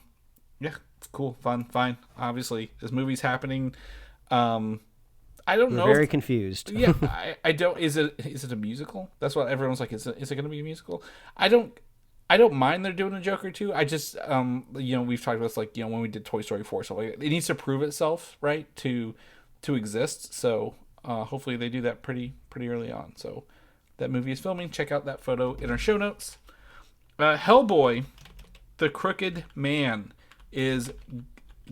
B: it's cool, fun, fine. Obviously, this movie's happening. I don't know.
C: Very confused.
B: Yeah, I don't. Is it a musical? That's what everyone's like. Is it going to be a musical? I don't mind they're doing a Joker too. I just we've talked about this, like, when we did Toy Story 4, so like, it needs to prove itself, right, to exist. So hopefully they do that pretty early on. So that movie is filming. Check out that photo in our show notes. Hellboy, The Crooked Man is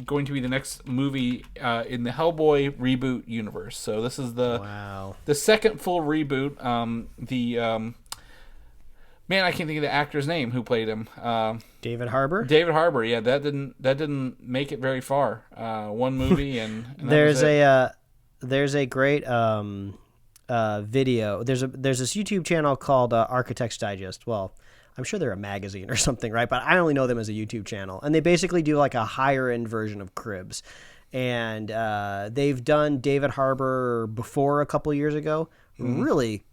B: going to be the next movie in the Hellboy Reboot universe. So this is the second full reboot. Man, I can't think of the actor's name who played him.
C: David Harbour.
B: David Harbour. Yeah, that didn't make it very far. One movie and
C: there's a great video. There's this YouTube channel called Architects Digest. Well, I'm sure they're a magazine or something, right? But I only know them as a YouTube channel, and they basically do like a higher end version of Cribs. And they've done David Harbour before a couple years ago. Mm-hmm. Really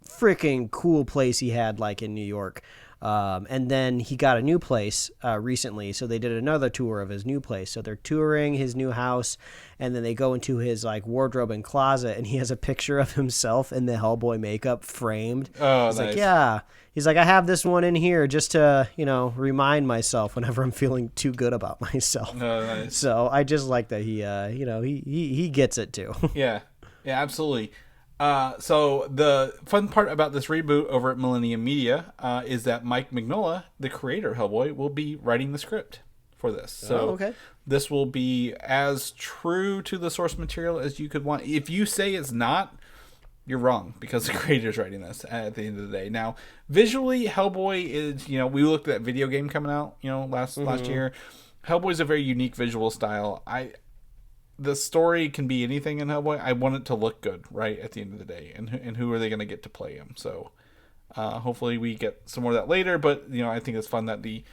C: freaking cool place he had, like, in New York. And then he got a new place recently, so they did another tour of his new place. So they're touring his new house, and then they go into his like wardrobe and closet, and he has a picture of himself in the Hellboy makeup framed.
B: Oh,
C: he's
B: nice.
C: like, yeah. He's like, I have this one in here just to, remind myself whenever I'm feeling too good about myself.
B: Oh, nice.
C: So I just like that he gets it too.
B: Yeah, absolutely. So the fun part about this reboot over at Millennium Media is that Mike Mignola, the creator of Hellboy, will be writing the script for this. So this will be as true to the source material as you could want. If you say it's not, you're wrong, because the creator's writing this at the end of the day. Now, visually, Hellboy is, we looked at that video game coming out, last year. Hellboy's a very unique visual style. The story can be anything in Hellboy. I want it to look good, right, at the end of the day. And who are they going to get to play him? So hopefully we get some more of that later. But, I think it's fun that the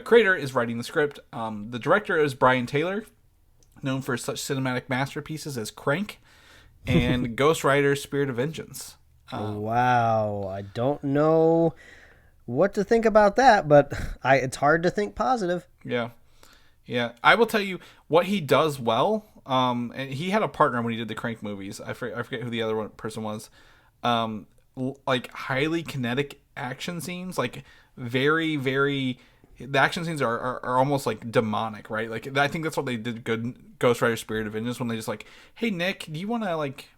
B: creator is writing the script. The director is Brian Taylor, known for such cinematic masterpieces as Crank and Ghost Rider Spirit of Vengeance.
C: Wow. I don't know what to think about that, but it's hard to think positive.
B: Yeah. Yeah, I will tell you what he does well. And he had a partner when he did the Crank movies. I forget who the other person was. Like highly kinetic action scenes, like very, very. The action scenes are almost like demonic, right? Like I think that's what they did good Ghost Rider Spirit of Vengeance when they just like, hey Nick, do you want to like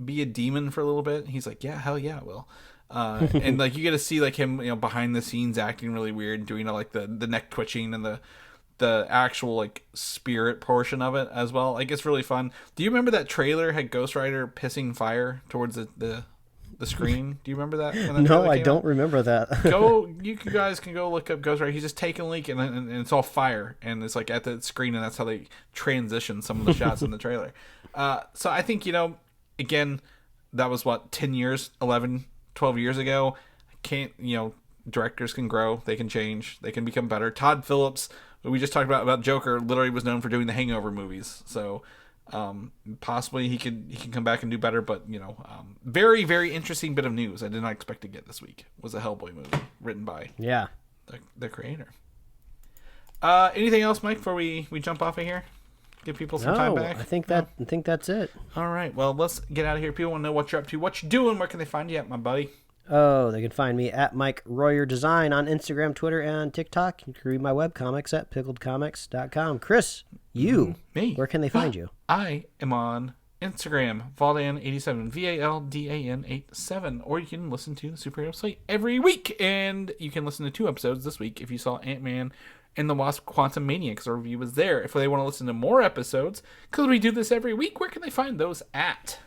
B: be a demon for a little bit? And he's like, yeah, hell yeah, I will. And like you get to see like him, behind the scenes acting really weird, doing like the neck twitching and the actual like spirit portion of it as well. Like it's really fun. Do you remember that trailer had Ghost Rider pissing fire towards the screen? Do you remember that?
C: No, I don't remember that.
B: You guys can go look up Ghost Rider. He's just taking a leak and it's all fire and it's like at the screen, and that's how they transition some of the shots in the trailer. So I think, again, that was 10 years, 11, 12 years ago. Directors can grow, they can change, they can become better. Todd Phillips, we just talked about Joker, literally was known for doing the Hangover movies. So possibly he can come back and do better, but very, very interesting bit of news I did not expect to get this week was a Hellboy movie written by the creator. Anything else, Mike, before we jump off of here? Give people some time back?
C: I think that's it.
B: All right, well, let's get out of here. People want to know what you're up to, what you're doing. Where can they find you at, my buddy?
C: Oh, they can find me at Mike Royer Design on Instagram, Twitter, and TikTok. You can read my webcomics at pickledcomics.com. Chris,
B: me,
C: where can they find you?
B: I am on Instagram, Valdan87, VALDAN87, or you can listen to the Superhero Slate every week, and you can listen to 2 episodes this week if you saw Ant-Man and the Wasp Quantumania, because our review was there. If they want to listen to more episodes, because we do this every week, where can they find those at?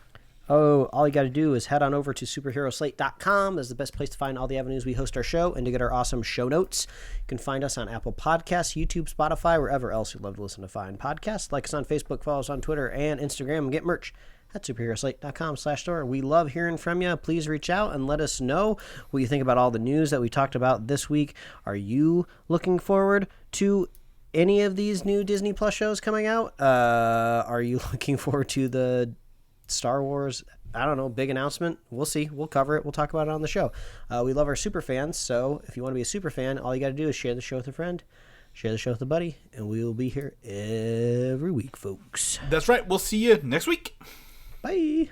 C: Oh, all you got to do is head on over to superheroslate.com. That's the best place to find all the avenues we host our show and to get our awesome show notes. You can find us on Apple Podcasts, YouTube, Spotify, wherever else you'd love to listen to fine podcasts. Like us on Facebook, follow us on Twitter and Instagram, and get merch at superheroslate.com/store. We love hearing from you. Please reach out and let us know what you think about all the news that we talked about this week. Are you looking forward to any of these new Disney Plus shows coming out? Are you looking forward to the Star Wars, big announcement? We'll see. We'll cover it. We'll talk about it on the show. We love our super fans, so if you want to be a super fan, all you got to do is share the show with a friend, share the show with a buddy, and we will be here every week, folks.
B: That's right. We'll see you next week.
C: Bye.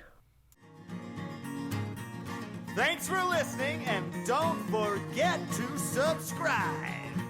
A: Thanks for listening, and don't forget to subscribe.